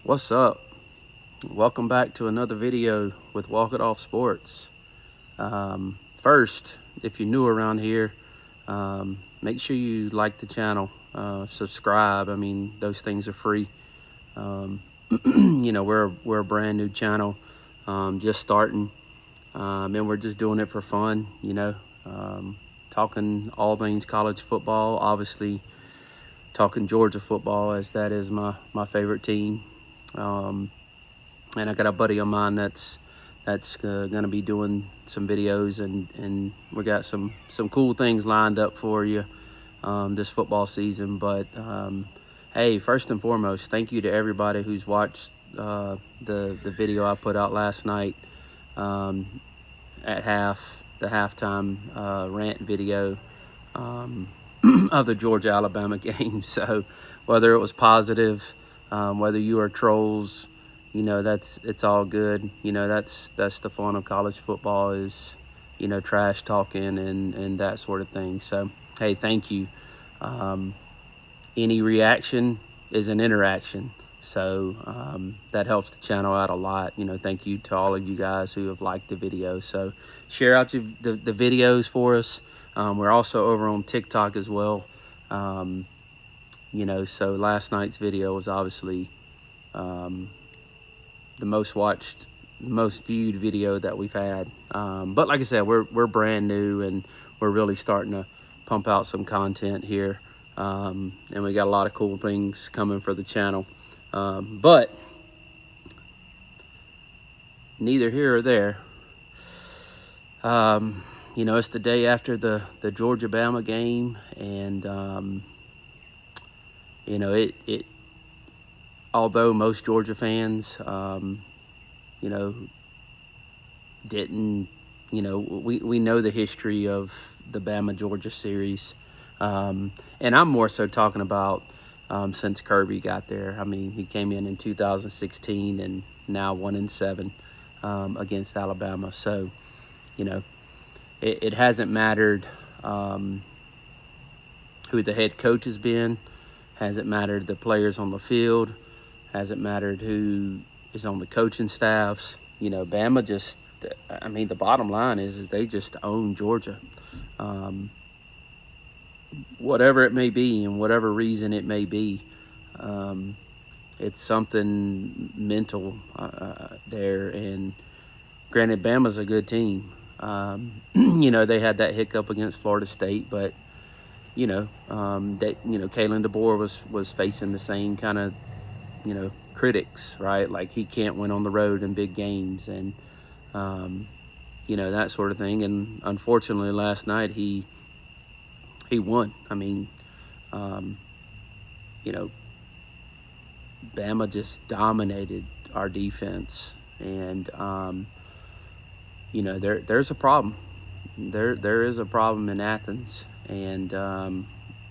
What's up? Welcome back to another video with Walk It Off Sports. First, if you're new around here, make sure you like the channel, subscribe. I mean, those things are free. We're a brand new channel, just starting, and we're just doing it for fun. Talking all things college football. Obviously, talking Georgia football, as that is my favorite team. And I got a buddy of mine that's gonna be doing some videos, and we got some cool things lined up for you this football season. But hey, first and foremost, thank you to everybody who's watched the video I put out last night at the halftime rant video of the Georgia-Alabama game. So whether it was positive, whether you are trolls, it's all good. That's the fun of college football, is trash talking and that sort of thing. So hey, thank you. Any reaction is an interaction, so that helps the channel out a lot. Thank you to all of you guys who have liked the video. So share out the videos for us. We're also over on TikTok as well. So last night's video was obviously the most watched, most viewed video that we've had. But like I said, we're brand new, and we're really starting to pump out some content here. And we got a lot of cool things coming for the channel. But neither here or there. It's the day after the Georgia-Bama game, and although most Georgia fans, didn't, we know the history of the Bama-Georgia series. And I'm more so talking about since Kirby got there. I mean, he came in 2016 and now 1-7 against Alabama. So, it hasn't mattered who the head coach has been, hasn't mattered the players on the field, hasn't mattered who is on the coaching staffs. Bama just, the bottom line is they just own Georgia. Whatever it may be and whatever reason it may be, it's something mental there. And granted, Bama's a good team. They had that hiccup against Florida State, but Kalen DeBoer was facing the same kind of critics, right? Like, he can't win on the road in big games, and that sort of thing. And unfortunately, last night he won. Bama just dominated our defense, and there's a problem. There is a problem in Athens, and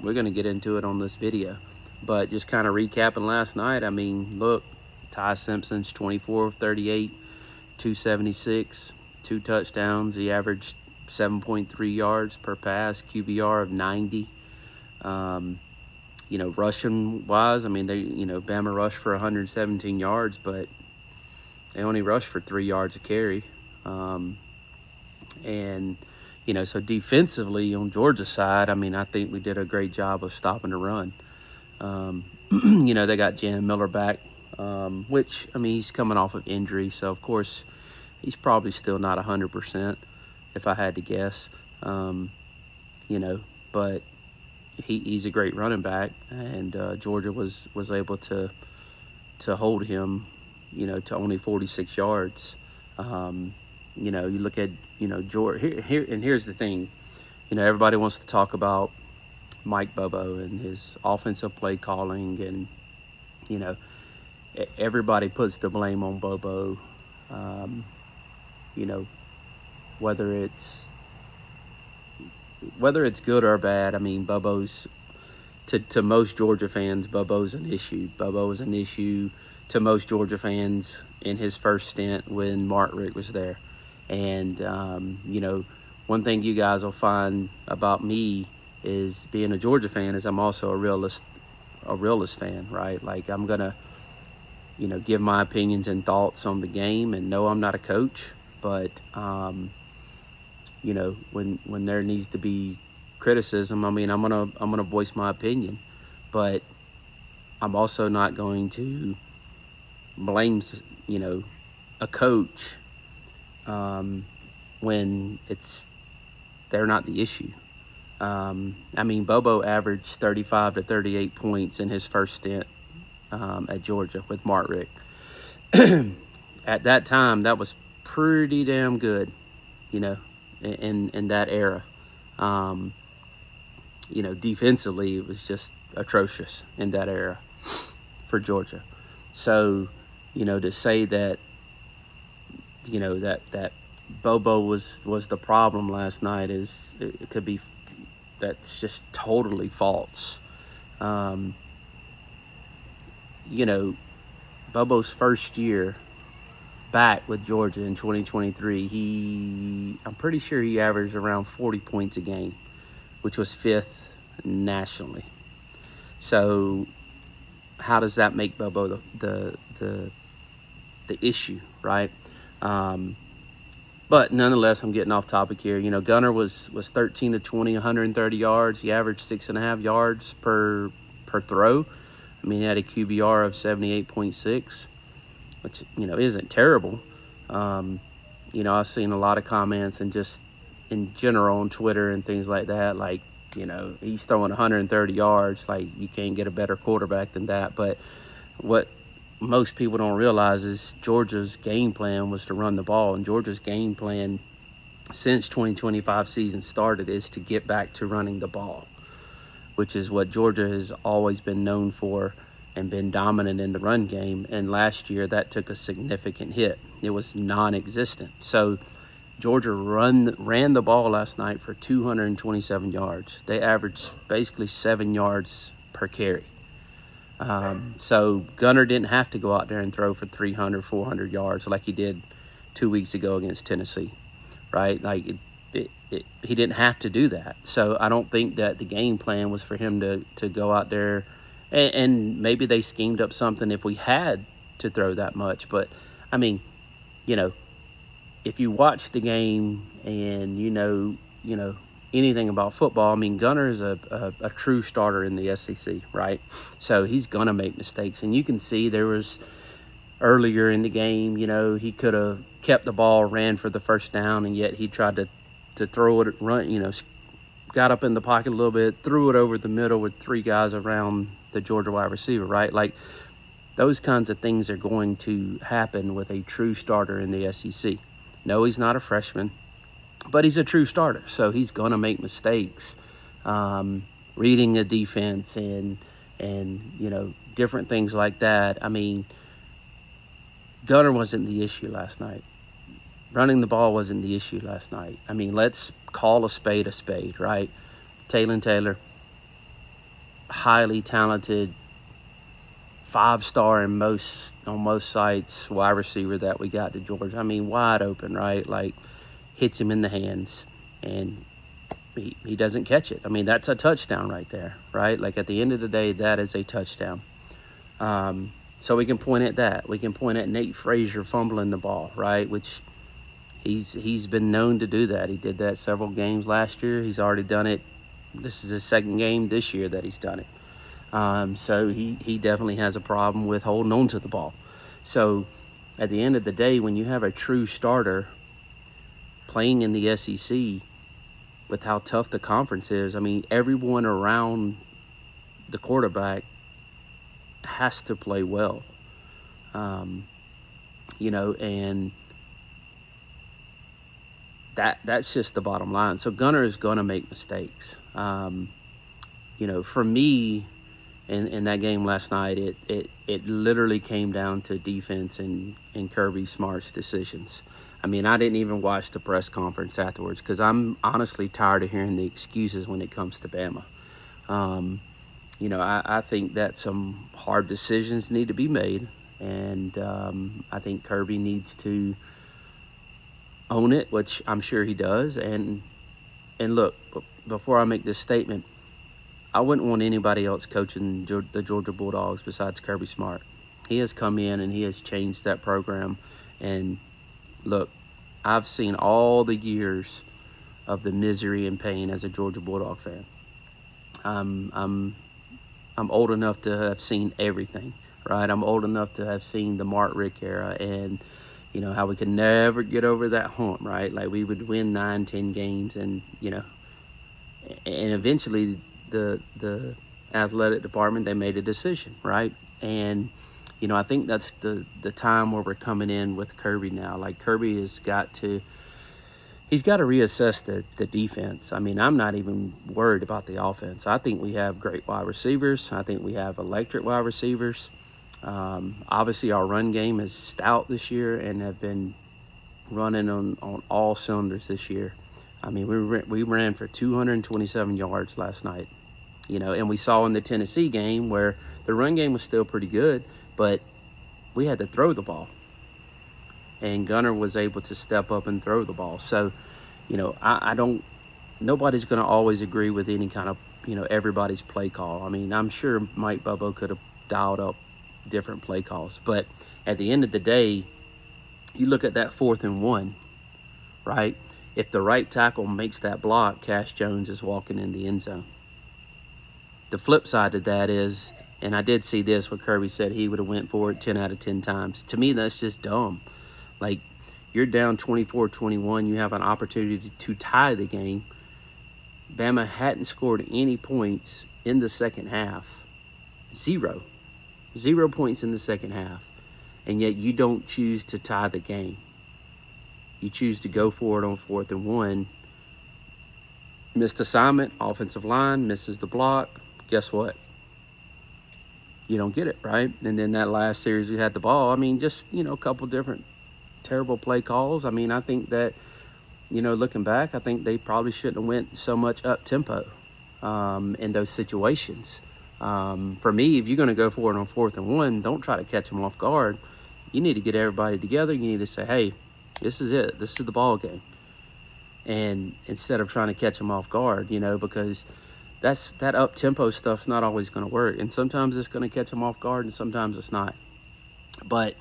we're going to get into it on this video. But just kind of recapping last night, look, Ty Simpson's 24 of 38, 276, 2 touchdowns. He averaged 7.3 yards per pass, QBR of 90. Rushing wise, Bama rushed for 117 yards, but they only rushed for 3 yards a carry. So defensively on Georgia's side, I think we did a great job of stopping the run. They got Jan Miller back, which, he's coming off of injury, so of course he's probably still not 100%, if I had to guess. But he's a great running back, and Georgia was able to hold him, to only 46 yards. You look at, Georgia here, and here's the thing. Everybody wants to talk about Mike Bobo and his offensive play calling, and everybody puts the blame on Bobo. Whether it's good or bad, Bobo's to most Georgia fans, Bobo's an issue. Bobo was an issue to most Georgia fans in his first stint when Mark Richt was there. And one thing you guys will find about me is, being a Georgia fan, is I'm also a realist fan, right? Like, I'm gonna give my opinions and thoughts on the game. And no, I'm not a coach, but when there needs to be criticism, I mean, I'm gonna voice my opinion, but I'm also not going to blame a coach when they're not the issue. I mean, Bobo averaged 35 to 38 points in his first stint at Georgia with Mark Richt. At that time, that was pretty damn good, in that era. Defensively, it was just atrocious in that era for Georgia. So, to say that, that Bobo was the problem last night it could be, that's just totally false. Bobo's first year back with Georgia in 2023, I'm pretty sure he averaged around 40 points a game, which was 5th nationally. So how does that make Bobo the issue, right? But nonetheless, I'm getting off topic here. Gunner was 13 to 20, 130 yards. He averaged 6.5 yards per throw. I mean, he had a QBR of 78.6, which, isn't terrible. I've seen a lot of comments and just in general on Twitter and things like that, like, he's throwing 130 yards. Like, you can't get a better quarterback than that. But what most people don't realize is Georgia's game plan was to run the ball. And Georgia's game plan since 2025 season started is to get back to running the ball, which is what Georgia has always been known for and been dominant in the run game. And last year, that took a significant hit. It was non-existent. So Georgia ran the ball last night for 227 yards. They averaged basically 7 yards per carry. So Gunner didn't have to go out there and throw for 300, 400 yards like he did 2 weeks ago against Tennessee, right? Like, he didn't have to do that. So I don't think that the game plan was for him to go out there, and maybe they schemed up something if we had to throw that much. But, I mean, if you watch the game and anything about football, I mean, Gunner is a true starter in the SEC, right? So he's going to make mistakes. And you can see there was earlier in the game, he could have kept the ball, ran for the first down, and yet he tried to throw it, run, got up in the pocket a little bit, threw it over the middle with 3 guys around the Georgia wide receiver, right? Like, those kinds of things are going to happen with a true starter in the SEC. No, he's not a freshman, but he's a true starter, so he's going to make mistakes, reading a defense and different things like that. I mean, Gunner wasn't the issue last night. Running the ball wasn't the issue last night. I mean, let's call a spade, right? Taylor Taylor, highly talented, 5-star on most sites wide receiver that we got to Georgia. I mean, wide open, right? Like, hits him in the hands, and he doesn't catch it. I mean, that's a touchdown right there, right? Like, at the end of the day, that is a touchdown. So we can point at that. We can point at Nate Frazier fumbling the ball, right? Which he's been known to do that. He did that several games last year. He's already done it. This is his second game this year that he's done it. So he definitely has a problem with holding on to the ball. So at the end of the day, when you have a true starter playing in the SEC with how tough the conference is, I mean, everyone around the quarterback has to play well, and that's just the bottom line. So Gunner is going to make mistakes. For me, in that game last night, it literally came down to defense and Kirby Smart's decisions. I mean, I didn't even watch the press conference afterwards because I'm honestly tired of hearing the excuses when it comes to Bama. I think that some hard decisions need to be made, and I think Kirby needs to own it, which I'm sure he does. And look, before I make this statement, I wouldn't want anybody else coaching the Georgia Bulldogs besides Kirby Smart. He has come in and he has changed that program. And look, I've seen all the years of the misery and pain as a Georgia Bulldog fan. I'm old enough to have seen everything, right? I'm old enough to have seen the Mark Rick era, and how we could never get over that hump, right? Like we would win 9-10 games, and and eventually the athletic department, they made a decision, right? And I think that's the time where we're coming in with Kirby now. Like Kirby he's got to reassess the defense. I mean, I'm not even worried about the offense. I think we have great wide receivers. I think we have electric wide receivers. Obviously, our run game is stout this year and have been running on all cylinders this year. I mean, we ran for 227 yards last night. And we saw in the Tennessee game where the run game was still pretty good, but we had to throw the ball. And Gunner was able to step up and throw the ball. So, nobody's going to always agree with any kind of, everybody's play call. I mean, I'm sure Mike Bubba could have dialed up different play calls. But at the end of the day, you look at that 4th and 1, right? If the right tackle makes that block, Cash Jones is walking in the end zone. The flip side of that is, and I did see this where Kirby said he would have went for it 10 out of 10 times. To me, that's just dumb. Like, you're down 24-21. You have an opportunity to tie the game. Bama hadn't scored any points in the second half. Zero points in the second half. And yet you don't choose to tie the game. You choose to go for it on 4th and 1. Missed assignment, offensive line, misses the block. Guess what? You don't get it, right? And then that last series we had the ball. I mean, just, a couple different terrible play calls. I mean, I think that, looking back, I think they probably shouldn't have went so much up tempo in those situations. For me, if you're going to go for it on 4th and 1, don't try to catch them off guard. You need to get everybody together. You need to say, hey, this is it. This is the ball game. And instead of trying to catch them off guard, because that up-tempo stuff's not always going to work. And sometimes it's going to catch them off guard and sometimes it's not. But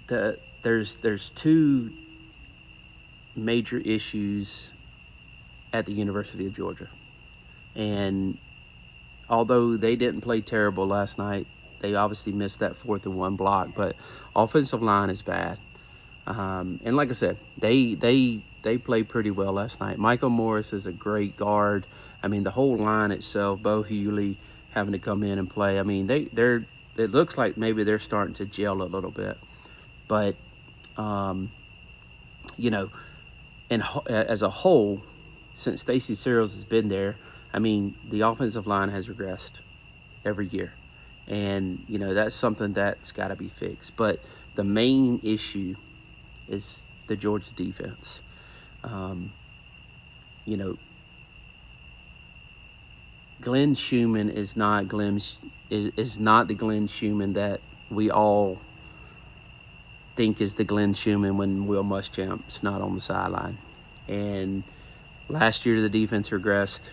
there's two major issues at the University of Georgia. And although they didn't play terrible last night, they obviously missed that 4th and 1 block. But offensive line is bad. And like I said, they played pretty well last night. Michael Morris is a great guard. I mean, the whole line itself, Bo Hewley having to come in and play. I mean, it looks like maybe they're starting to gel a little bit. But, and as a whole, since Stacey Searles has been there, I mean, the offensive line has regressed every year. And, that's something that's got to be fixed. But the main issue is the Georgia defense. Glenn Schumann is not the Glenn Schumann that we all think is the Glenn Schumann when Will Muschamp's not on the sideline. And last year the defense regressed,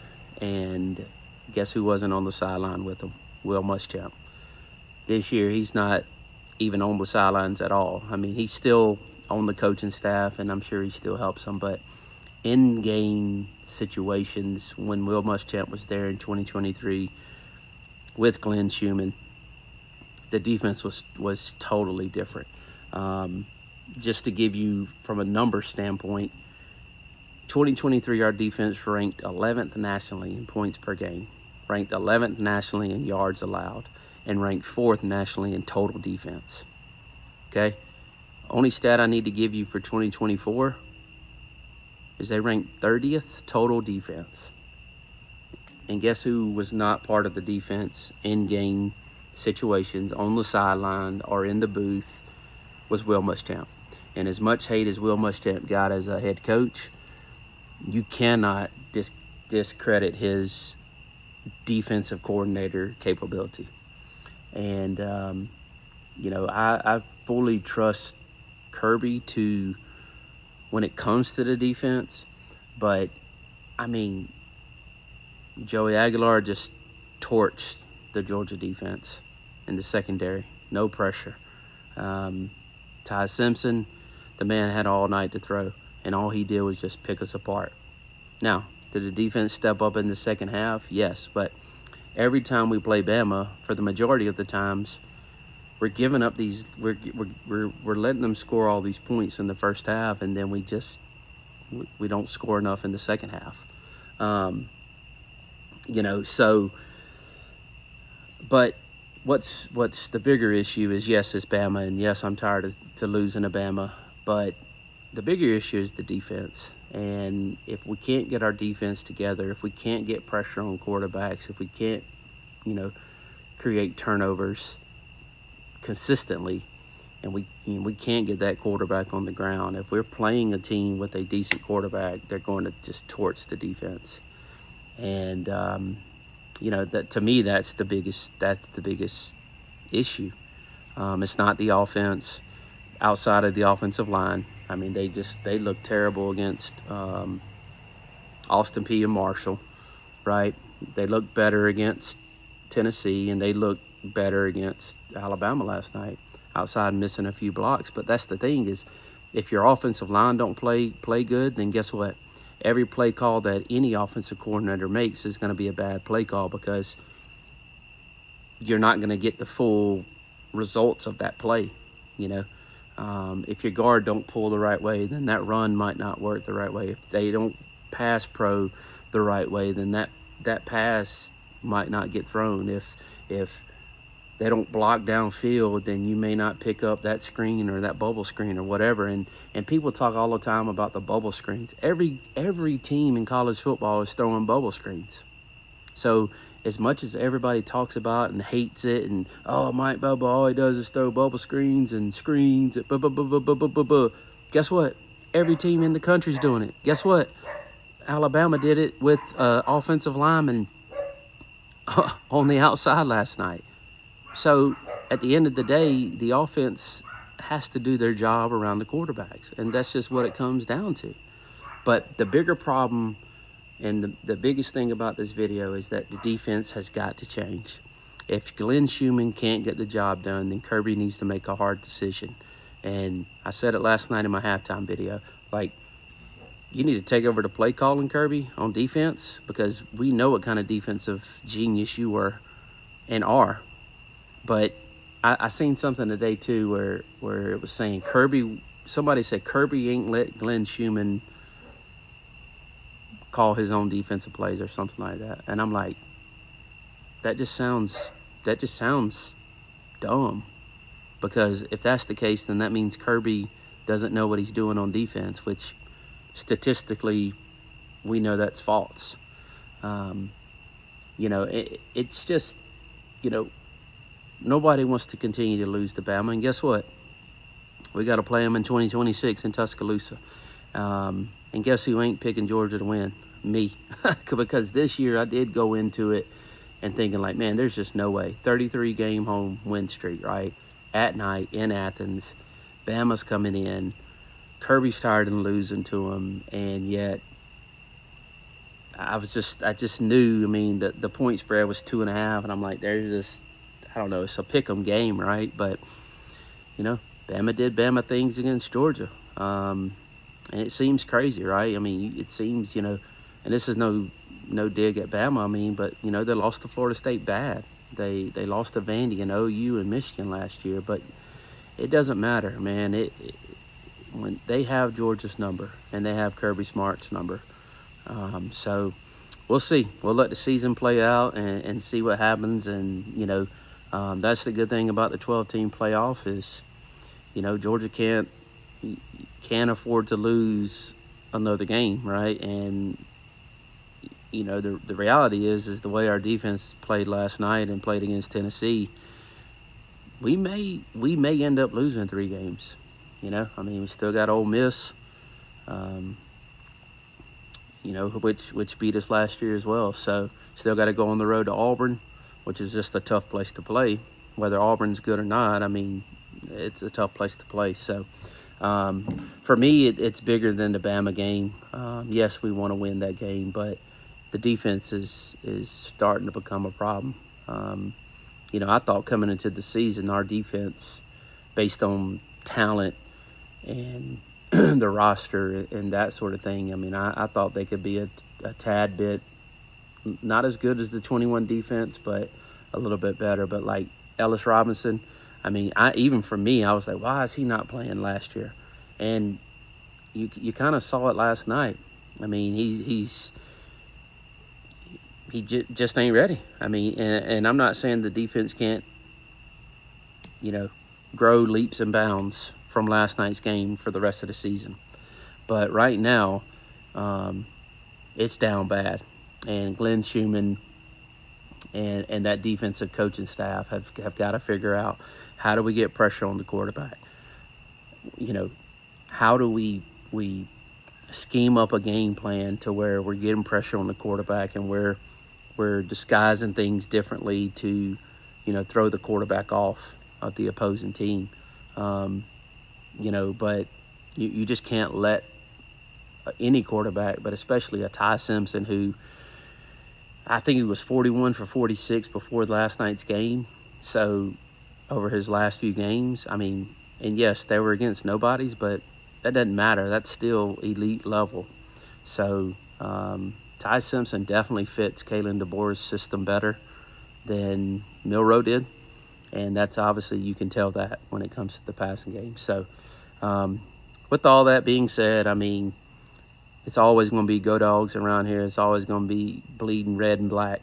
and guess who wasn't on the sideline with him? Will Muschamp. This year he's not even on the sidelines at all. I mean, he's still on the coaching staff, and I'm sure he still helps them, but in-game situations when Will Muschamp was there in 2023 with Glenn Schumann, the defense was totally different. Just to give you from a number standpoint, 2023 our defense ranked 11th nationally in points per game, ranked 11th nationally in yards allowed, and ranked 4th nationally in total defense. Okay? Only stat I need to give you for 2024 is they ranked 30th total defense. And guess who was not part of the defense in game situations on the sideline or in the booth was Will Muschamp. And as much hate as Will Muschamp got as a head coach, you cannot discredit his defensive coordinator capability. And, I fully trust Kirby to when it comes to the defense, but I mean, Joey Aguilar just torched the Georgia defense in the secondary. no pressure. Ty Simpson, the man had all night to throw, and all he did was just pick us apart. Now, did the defense step up in the second half? Yes, but every time we play Bama, for the majority of the times, we're giving up these. We're letting them score all these points in the first half, and then we don't score enough in the second half. So. But what's the bigger issue is, yes, it's Bama, and yes, I'm tired of losing to Bama, but the bigger issue is the defense. And if we can't get our defense together, if we can't get pressure on quarterbacks, if we can't, create turnovers consistently, and we can't get that quarterback on the ground, if we're playing a team with a decent quarterback, they're going to just torch the defense. And that, to me, that's the biggest issue. It's not the offense. Outside of the offensive line, I mean, they look terrible against Austin Peay and Marshall, right? They look better against Tennessee, and they look better against Alabama last night, outside missing a few blocks. But that's the thing, is if your offensive line don't play good, then guess what? Every play call that any offensive coordinator makes is going to be a bad play call, because you're not going to get the full results of that play. If your guard don't pull the right way, then that run might not work the right way. If they don't pass pro the right way, then that pass might not get thrown. If they don't block downfield, then you may not pick up that screen or that bubble screen or whatever. And people talk all the time about the bubble screens. Every team in college football is throwing bubble screens. So as much as everybody talks about and hates it, and Mike Bubba, all he does is throw bubble screens, guess what? Every team in the country's doing it. Guess what? Alabama did it with offensive linemen on the outside last night. So at the end of the day, the offense has to do their job around the quarterbacks, and that's just what it comes down to. But the bigger problem and the biggest thing about this video is that the defense has got to change. If Glenn Schumann can't get the job done, then Kirby needs to make a hard decision. And I said it last night in my halftime video, you need to take over the play calling, Kirby, on defense, because we know what kind of defensive genius you were and are. But I seen something today too where it was saying somebody said Kirby ain't let Glenn Schumann call his own defensive plays or something like that. And I'm like, that just sounds dumb. Because if that's the case, then that means Kirby doesn't know what he's doing on defense, which statistically we know that's false. It's just, nobody wants to continue to lose to Bama. And guess what? We got to play them in 2026 in Tuscaloosa. And guess who ain't picking Georgia to win? Me. Because this year I did go into it and thinking man, there's just no way. 33 game home win streak, right? At night in Athens. Bama's coming in. Kirby's tired of losing to him. And yet I just knew, the point spread was 2.5. And I'm like, there's just, I don't know, it's a pick 'em game, right? But, Bama did Bama things against Georgia. And it seems crazy, right? It seems, and this is no dig at Bama, but, they lost to Florida State bad. They lost to Vandy and OU and Michigan last year, but it doesn't matter, man. When they have Georgia's number and they have Kirby Smart's number. So we'll see. We'll let the season play out and see what happens. And, that's the good thing about the 12-team playoff is, Georgia can't afford to lose another game, right? And the reality is the way our defense played last night and played against Tennessee, we may end up losing 3 games. We still got Ole Miss, which beat us last year as well. So still got to go on the road to Auburn, which is just a tough place to play. Whether Auburn's good or not, it's a tough place to play. So for me, it's bigger than the Bama game. Yes, we want to win that game, but the defense is starting to become a problem. I thought coming into the season, our defense, based on talent and the roster and that sort of thing, I mean, I thought they could be a tad bit not as good as the 21 defense, but a little bit better. But like Ellis Robinson, I mean, even for me, I was like, why is he not playing last year? And you kind of saw it last night. I mean, he just ain't ready. I mean, and I'm not saying the defense can't, grow leaps and bounds from last night's game for the rest of the season. But right now, it's down bad. And Glenn Schumann and that defensive coaching staff have got to figure out, how do we get pressure on the quarterback? How do we scheme up a game plan to where we're getting pressure on the quarterback and we're disguising things differently to, throw the quarterback off of the opposing team. But you just can't let any quarterback, but especially a Ty Simpson, who I think he was 41 for 46 before last night's game. So over his last few games, I mean, and yes, they were against nobodies, but that doesn't matter. That's still elite level. So Ty Simpson definitely fits Kalen DeBoer's system better than Milroe did. And that's obviously, you can tell that when it comes to the passing game. So with all that being said, I mean, it's always going to be Go Dogs around here. It's always going to be bleeding red and black.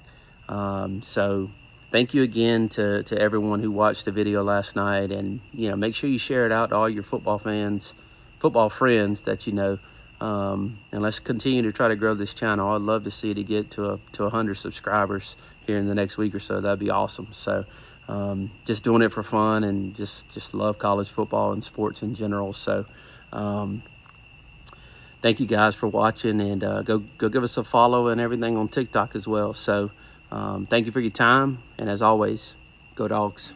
So thank you again to everyone who watched the video last night. And, make sure you share it out to all your football friends that you know. And let's continue to try to grow this channel. I'd love to see it get to 100 subscribers here in the next week or so. That'd be awesome. So just doing it for fun and just love college football and sports in general. So thank you guys for watching, and go give us a follow and everything on TikTok as well. So thank you for your time, and as always, Go Dogs.